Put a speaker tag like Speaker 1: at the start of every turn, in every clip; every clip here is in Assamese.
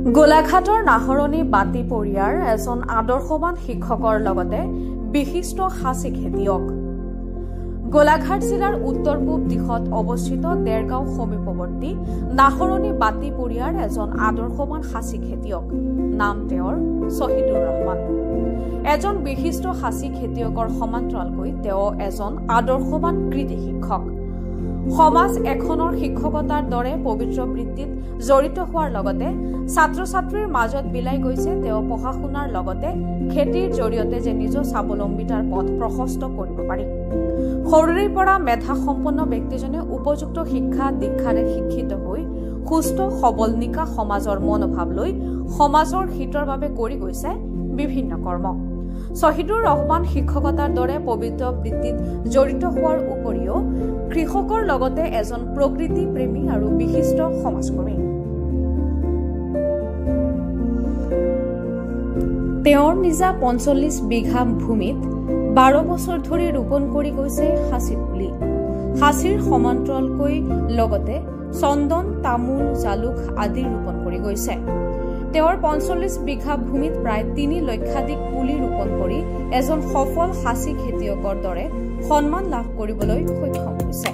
Speaker 1: গোলাঘাটৰ নাহৰণী বাতি পৰিয়াৰ এজন আদৰ্শৱান শিক্ষকৰ লগতে বিশিষ্ট খাচী খেতিয়ক। গোলাঘাট জিলাৰ উত্তৰ পূব দিশত অৱস্থিত দেৰগাঁও সমীপৱৰ্তী নাহৰণী বাতি পৰিয়াৰ এজন আদৰ্শৱান খাচী খেতিয়ক। নাম তেওঁৰ শ্বহীদুৰ ৰহমান। এজন বিশিষ্ট খাচী খেতিয়কৰ সমান্তৰালকৈ তেওঁ এজন আদৰ্শৱান কৃতি শিক্ষক। সমাজ এখনৰ শিক্ষকতাৰ দৰে পবিত্ৰ বৃত্তিত জড়িত হোৱাৰ লগতে ছাত্ৰ ছাত্ৰীৰ মাজত বিলাই গৈছে তেওঁ পঢ়া শুনাৰ লগতে খেতিৰ জৰিয়তে যে নিজৰ স্বাৱলম্বিতাৰ পথ প্ৰশস্ত কৰিব পাৰি। সৰুৰে পৰা মেধা সম্পন্ন ব্যক্তিজনে উপযুক্ত শিক্ষা দীক্ষাৰে শিক্ষিত হৈ সুস্থ সবল নিকা সমাজৰ মনোভাৱ লৈ সমাজৰ হিতৰ বাবে কৰি গৈছে বিভিন্ন কৰ্ম। শ্বহীদুৰ ৰহমান শিক্ষকতাৰ দৰে পবিত্ৰ বৃত্তিত জড়িত হোৱাৰ উপৰিও কৃষকৰ লগতে এজন প্ৰকৃতি প্ৰেমী আৰু বিশিষ্ট সমাজকৰ্মী। তেওঁৰ নিজা ৪৫ বিঘা ভূমিত ১২ বছৰ ধৰি ৰোপণ কৰি গৈছে সাঁচি পুলি। সাঁচিৰ সমান্তৰালকৈ লগতে চন্দন, তামোল, জালুক আদি ৰোপণ কৰি গৈছে। তেওঁৰ ৪৫ বিঘা ভূমিত প্ৰায় ৩ লক্ষাধিক পুলি ৰোপণ কৰি এজন সফল সাঁচি খেতিয়কৰ দৰে সন্মান লাভ কৰিবলৈ সক্ষম হৈছে।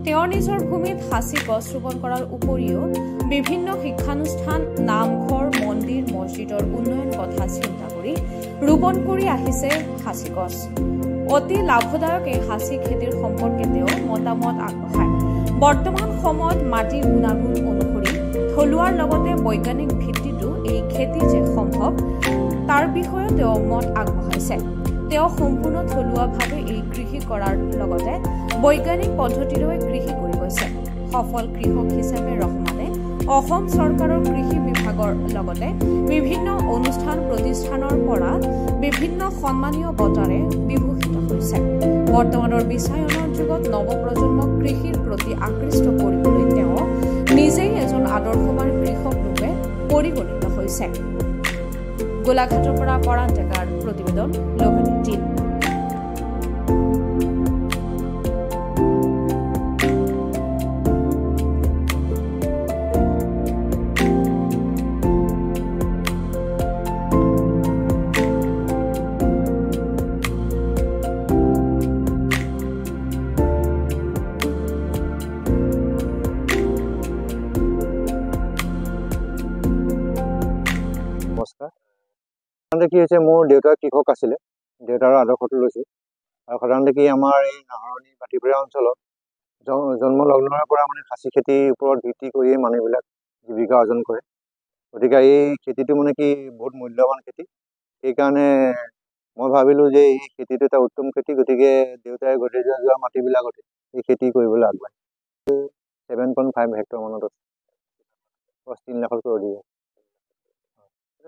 Speaker 1: তেওঁৰ নিজৰ ভূমিত সাঁচি গছ ৰোপণ কৰাৰ উপৰিও বিভিন্ন শিক্ষানুষ্ঠান, নামঘৰ, মন্দিৰ, মছজিদৰ উন্নয়ন কথা চিন্তা কৰি ৰোপণ কৰি আহিছে সাঁচি গছ। অতি লাভদায়ক এই সাঁচি খেতিৰ সম্পৰ্কে তেওঁ মতামত আগবঢ়ায়। বৰ্তমান সময়ত মাটিৰ গুণাগুণ অনুসৰি থলুৱাৰ লগতে বৈজ্ঞানিক ভিত্তিতো এই খেতি যে সম্ভৱ তাৰ বিষয়েও তেওঁ মত আগবঢ়াইছে। তেওঁ সম্পূৰ্ণ থলুৱাভাৱে এই কৃষি কৰাৰ লগতে বৈজ্ঞানিক পদ্ধতিৰে কৃষি কৰি গৈছে। সফল কৃষক হিচাপে ৰহমানে অসম চৰকাৰৰ কৃষি বিভাগৰ লগতে বিভিন্ন অনুষ্ঠান প্ৰতিষ্ঠানৰ পৰা বিভিন্ন সন্মানীয় বঁটাৰে বিভূষিত হৈছে। বৰ্তমানৰ বিশ্বায়নৰ যুগত নৱপ্ৰজন্মক কৃষিৰ প্ৰতি আকৃষ্ট কৰিবলৈ তেওঁ নিজেই এজন আদৰ্শৱান কৃষক ৰূপে পৰিগণিত হৈছে। গোলাঘাটৰ পৰা পৰাণ ডেকাৰ প্ৰতিবেদন, লোকালি ৩।
Speaker 2: নমস্কাৰ। কি হৈছে, মোৰ দেউতাৰ কৃষক আছিলে, দেউতাৰ আদৰ্শটো লৈছোঁ। আৰু সাধাৰণতে কি আমাৰ এই নাহৰণি বাতিপুৰীয়া অঞ্চলত জন্ম লগ্নৰ পৰা মানে খাচী খেতিৰ ওপৰত ভিত্তি কৰিয়ে মানুহবিলাক জীৱিকা অৰ্জন কৰে। গতিকে এই খেতিটো মানে কি বহুত মূল্যৱান খেতি। সেইকাৰণে মই ভাবিলোঁ যে এই খেতিটো এটা উত্তম খেতি। গতিকে দেউতাই গতি যোৱা মাটিবিলাকতে এই খেতি কৰিবলৈ আগবাঢ়ে। 7.5 হেক্টৰ মানত আছে, 3 লাখতকৈ অধিক।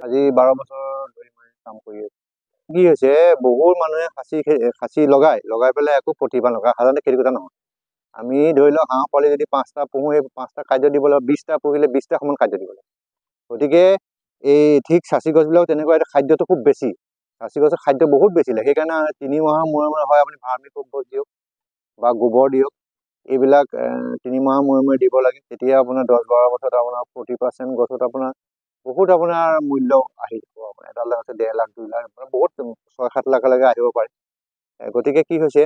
Speaker 2: আজি 12 বছৰ ধৰি মই কাম কৰি আছোঁ। কি হৈছে, বহুত মানুহে খাচী লগাই পেলাই একো প্ৰতিভা নকৰে। সাধাৰণতে খেতি কথা নহয়। আমি ধৰি লওক হাঁহ পোৱালি যদি 5টা পুহোঁ, সেই 5টা খাদ্য দিব লাগিব, 20টা পুহিলে 20টা সমান খাদ্য দিব লাগিব। গতিকে এই ঠিক খাচী গছবিলাক তেনেকুৱা, এটা খাদ্যটো খুব বেছি। খাচী গছৰ খাদ্য বহুত বেছি লাগে। সেইকাৰণে 3 মাহৰ মূৰে মূৰে হয় আপুনি ভাৰ্মি কম্পোষ্ট দিয়ক বা গোবৰ দিয়ক। এইবিলাক 3 মাহৰ মূৰে মূৰে দিব লাগে। তেতিয়া আপোনাৰ 10-12 বছৰত আপোনাৰ 40% গছত আপোনাৰ বহুত আপোনাৰ মূল্য আহি যাব। আপোনাৰ এটা আছে 1.5 লাখ 2 লাখ, বহুত 6-7 লাখলৈকে আহিব পাৰে। গতিকে কি হৈছে,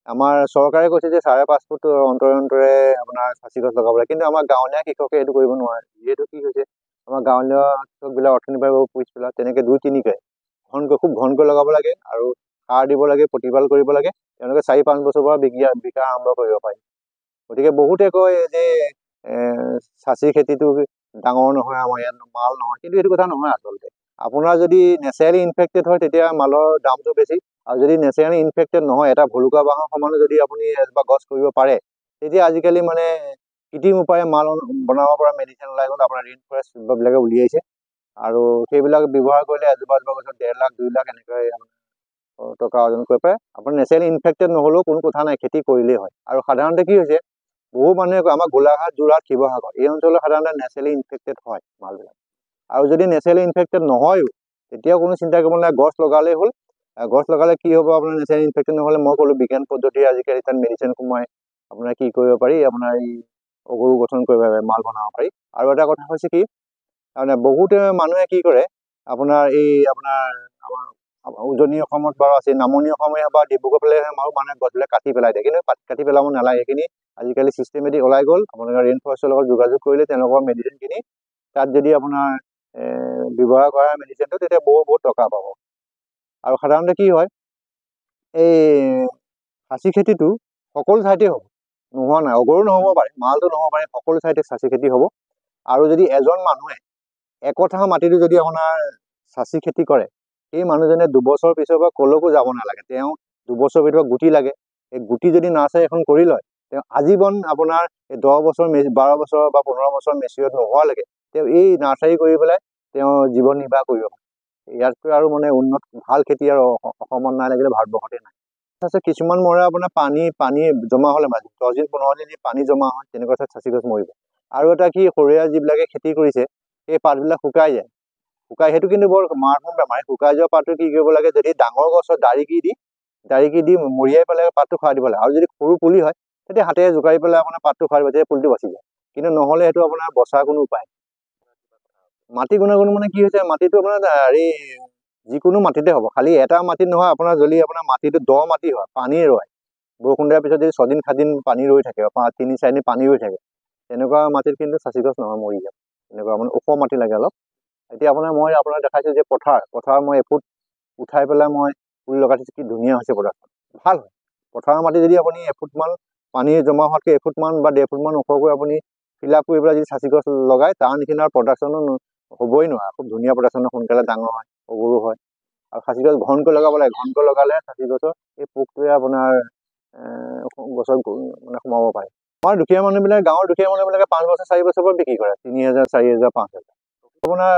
Speaker 2: আমাৰ চৰকাৰে কৈছে যে 5.5 ফুট অন্তৰে অন্তৰে আপোনাৰ খাচী গছ লগাব লাগে। কিন্তু আমাৰ গাঁৱলীয়া কৃষকে এইটো কৰিব নোৱাৰে। যিহেতু কি হৈছে, আমাৰ গাঁৱলীয়া কৃষকবিলাক অৰ্থনীতিভাৱে পিছপৰা, তেনেকৈ 2-3কে খুব ঘনকৈ লগাব লাগে আৰু সাৰ দিব লাগে, প্ৰতিপাল কৰিব লাগে। তেওঁলোকে 4-5 বছৰৰ পৰা বিকা আৰম্ভ কৰিব পাৰে। গতিকে বহুতে কয় যে খাচী খেতিটো ডাঙৰ নহয়, আমাৰ ইয়াত মাল নহয়। কিন্তু এইটো কথা নহয়। আচলতে আপোনাৰ যদি নেচাৰেলি ইনফেক্টেড হয় তেতিয়া মালৰ দামটো বেছি। আৰু যদি নেচাৰেলি ইনফেক্টেড নহয়, এটা ভলুকা বাঁহৰ সমানে যদি আপুনি এজোপা গছ কৰিব পাৰে, তেতিয়া আজিকালি মানে কৃত্ৰিম উপায়ে মাল বনাব পৰা মেডিচিন ওলাই গ'ল। আপোনাৰ ৰেইন ফৰেষ্টবিলাকে উলিয়াইছে। আৰু সেইবিলাক ব্যৱহাৰ কৰিলে এজোপা গছত 1.5 লাখ 2 লাখ এনেকৈ টকা অৰ্জন কৰিব পাৰে। আপোনাৰ নেচাৰেলি ইনফেক্টেড নহ'লেও কোনো কথা নাই, খেতি কৰিলেই হয়। আৰু সাধাৰণতে কি হৈছে, বহু মানুহে কয় আমাৰ গোলাঘাট, যোৰহাট, শিৱসাগৰ এই অঞ্চলত সাধাৰণতে নেচাৰেলি ইনফেক্টেড হয় মালবিলাক। আৰু যদি নেচাৰেলি ইনফেক্টেড নহয়ও, তেতিয়াও কোনো চিন্তা কৰিব নালাগে, গছ লগালেই হ'ল। গছ লগালে কি হ'ব, আপোনাৰ নেচাৰেলি ইনফেক্টেড নহ'লে মই ক'লোঁ বিজ্ঞান পদ্ধতিৰে আজিকালি তাত মেডিচিন সোমাই আপোনাৰ কি কৰিব পাৰি, আপোনাৰ এই অগৰু গঠন কৰিব পাৰি, মাল বনাব পাৰি। আৰু এটা কথা হৈছে কি, তাৰমানে বহুতে মানুহে কি কৰে আপোনাৰ এই আপোনাৰ আমাৰ উজনি অসমত বাৰু আছে, নামনি অসমে বা ডিব্ৰুগড় ফালে আৰু মানুহে গছবিলাক কাটি পেলাই দিয়ে, কিন্তু কাটি পেলাব নালাগে। সেইখিনি আজিকালি চিষ্টেমেটিক ওলাই গ'ল। আপোনালোকে ৰেইন ফৰেষ্টৰ লগত যোগাযোগ কৰিলে তেওঁলোকৰ মেডিচিন কিনি তাত যদি আপোনাৰ ব্যৱহাৰ কৰা মেডিচিনটো, তেতিয়া বহুত টকা পাব। আৰু সাধাৰণতে কি হয়, এই খাচী খেতিটো সকলো ঠাইতে হ'ব, নোহোৱা নাই। অগৰু নহ'ব পাৰে, মালটো নহ'ব পাৰে, সকলো ঠাইতে খাচী খেতি হ'ব। আৰু যদি এজন মানুহে একঠা মাটিটো যদি আপোনাৰ খাচী খেতি কৰে, সেই মানুহজনে 2 বছৰ পিছৰ পৰা কলৈকো যাব নালাগে। তেওঁ 2 বছৰ ভিতৰত গুটি লাগে, এই গুটি যদি নাৰ্চাৰী এখন কৰি লয়, তেওঁ আজীৱন আপোনাৰ 10 বছৰ 12 বছৰ বা 15 বছৰ মেচিয়ৰ্ড নোহোৱালৈকে তেওঁ এই নাৰ্চাৰী কৰি পেলাই তেওঁ জীৱন নিৰ্বাহ কৰিব পাৰে। ইয়াতকৈ আৰু মানে উন্নত ভাল খেতি আৰু অসমত নাই, লাগিলে ভাৰতবৰ্ষতে নাই। তাৰপিছত কিছুমান মৰে আপোনাৰ পানী জমা হ'লে, 10 দিন 15 দিন পানী জমা হয়, তেনেকুৱা ঠাইত খাচী গছ মৰিব। আৰু এটা কি, সৰিয়হ যিবিলাকে খেতি কৰিছে, সেই পাতবিলাক শুকাই যায়। সেইটো কিন্তু বৰ মাৰাত্মক বেমাৰ। শুকাই যোৱা পাতটো কি কৰিব লাগে, যদি ডাঙৰ গছৰ ডাৰিকি দি মৰিয়াই পেলাই পাতটো খুৱাই দিব লাগে। আৰু যদি সৰু পুলি হয়, তেতিয়া হাতেৰে জোকাৰি পেলাই আপোনাৰ পাতটো খুৱাই দিব, তেতিয়া পুলিটো বাচি যায়। কিন্তু নহ'লে সেইটো আপোনাৰ বচাৰ কোনো উপায়। মাটি গুণাগুণ মানে কি হৈছে, মাটিটো আপোনাৰ যিকোনো মাটিতে হ'ব, খালি এটা মাটিত নহয়। আপোনাৰ যদি আপোনাৰ মাটিটো দ মাটি হয়, পানী ৰয়, বৰষুণ দিয়াৰ পিছত যদি 6 দিন 7 দিন পানী ৰৈ থাকে, 3-4 দিন পানী ৰৈ থাকে, তেনেকুৱা মাটিত কিন্তু খাচী গছ নহয়, মৰি যায়। তেনেকুৱা মানে ওখ মাটি লাগে অলপ। এতিয়া মই আপোনাক দেখাইছোঁ যে পথাৰ মই এফুট উঠাই পেলাই মই পুলি লগাইছোঁ, কি ধুনীয়া হৈছে পথাৰখন, ভাল হয়। পথাৰৰ মাটি যদি আপুনি এফুটমান পানী জমা হোৱাতকৈ এফুটমান বা 1.5 ফুটমান ওখকৈ আপুনি ফিল আপ কৰি পেলাই যদি খাচী গছ লগায়, তাৰ নিচিনা প্ৰডাকশ্যনো হ'বই নোৱাৰে। খুব ধুনীয়া প্ৰডাকশ্যন, সোনকালে ডাঙৰ হয়, সৰু হয়। আৰু খাচী গছ ঘনকৈ লগাব লাগে, ঘনকৈ লগালে খাচী গছৰ এই পোকটোৱে আপোনাৰ গছত মানে সোমাব পাৰে। আমাৰ দুখীয়া মানুহবিলাকে, গাঁৱৰ দুখীয়া মানুহবিলাকে 5 বছৰ 4 বছৰ পৰা বিক্ৰী কৰে, 3,000 4,000 5,000। আপোনাৰ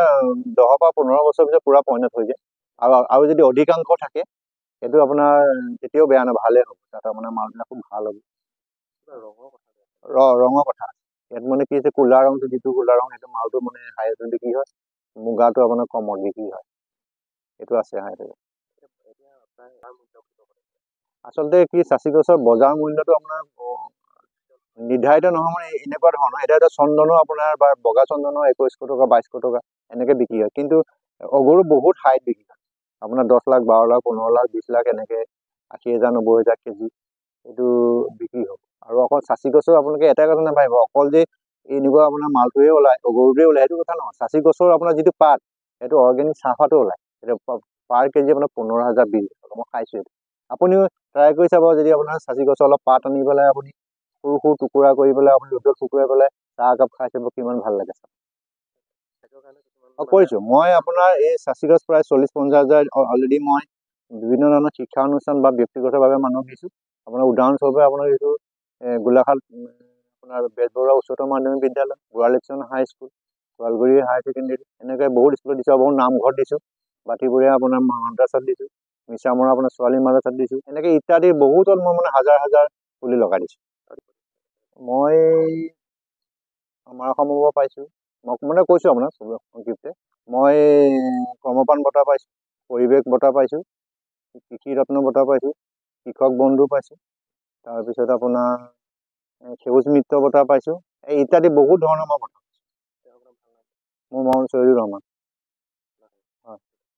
Speaker 2: 10 পৰা 15 বছৰ পিছত পুৰা পইণ্ট হৈ যায়। আৰু যদি অধিকাংশ থাকে, সেইটো আপোনাৰ তেতিয়াও বেয়া নহয়, ভালেই হ'ব। তাত আপোনাৰ মালবিলাক খুব ভাল হ'ব। ৰঙৰ কথা, ইয়াত মানে কি হৈছে, ক'লা ৰংটো যিটো ক'লা ৰং, সেইটো মালটো মানে হাইৱেজত বিক্ৰী হয়, মুগাটো আপোনাৰ কমত বিক্ৰী হয়। সেইটো আছে হাইৱেজত। আচলতে কি, খাচী গছৰ বজাৰ মূল্যটো আপোনাৰ নিৰ্ধাৰিত নহয়, মানে এনেকুৱা ধৰণৰ। এটা চন্দনো আপোনাৰ বা বগা চন্দনো 2100 টকা 2200 টকা এনেকৈ বিক্ৰী হয়। কিন্তু অগৰু বহুত হাইত বিক্ৰী হয়, আপোনাৰ 10 লাখ 12 লাখ 15 লাখ 20 লাখ এনেকৈ 80,000 90,000 কেজি এইটো বিক্ৰী হ'ব। আৰু অকল খাচী গছৰ আপোনালোকে এটাই কথা নাভাবিব, অকল যে এনেকুৱা আপোনাৰ মালটোৱে ওলায়, অগৰুটোৱে ওলায়, সেইটো কথা নহয়। খাচী গছৰ আপোনাৰ যিটো পাত, সেইটো অৰ্গেনিক চাহপাতো ওলায়। সেইটো পাৰ কেজি আপোনাৰ 15,000 20,000 টকা। মই খাইছোঁ এইটো, আপুনিও ট্ৰাই কৰি চাব। যদি আপোনাৰ খাচী গছৰ অলপ পাত আনি পেলাই আপুনি সৰু সৰু টুকুৰা কৰি পেলাই আপুনি ৰ'দত শুকুৱাই পেলাই চাহ একাপ খাই চাব, কিমান ভাল লাগে। কৰিছোঁ মই আপোনাৰ এই খাচী গছ প্ৰায় 40-50 হাজাৰ অলৰেডি মই বিভিন্ন ধৰণৰ শিক্ষা অনুষ্ঠান বা ব্যক্তিগতভাৱে মানুহক দিছোঁ। আপোনাৰ উদাহৰণস্বৰূপে আপোনাৰ এইটো গোলাঘাট আপোনাৰ বেজবৰুৱা উচ্চতৰ মাধ্যমিক বিদ্যালয়, গোৱালকচন হাইস্কুল, গোৱালগুৰি হায়াৰ ছেকেণ্ডেৰী, এনেকৈ বহুত স্কুলত দিছোঁ। বহুত নামঘৰত দিছোঁ, বাতিবৰীয়া আপোনাৰ মাদ্ৰাছাত দিছোঁ, মিছামৰা আপোনাৰ ছোৱালী মাদ্ৰাছাত দিছোঁ, এনেকৈ ইত্যাদি বহুতত মই মানে হাজাৰ হাজাৰ পুলি লগাই দিছোঁ। মই আমাৰ অসমৰ পৰা পাইছোঁ, মই মানে কৈছোঁ আপোনাক সংক্ষিপ্তে, মই কৰ্মপান বঁটা পাইছোঁ, পৰিৱেশ বঁটা পাইছোঁ, কৃষি ৰত্ন বঁটা পাইছোঁ, কৃষক বন্ধু পাইছোঁ, তাৰপিছত আপোনাৰ সেউজ মিত্ৰ বঁটা পাইছোঁ, এই ইত্যাদি বহুত ধৰণৰ মই বঁটা পাইছোঁ। মোৰ নাম চহিদুৰ ৰহমান।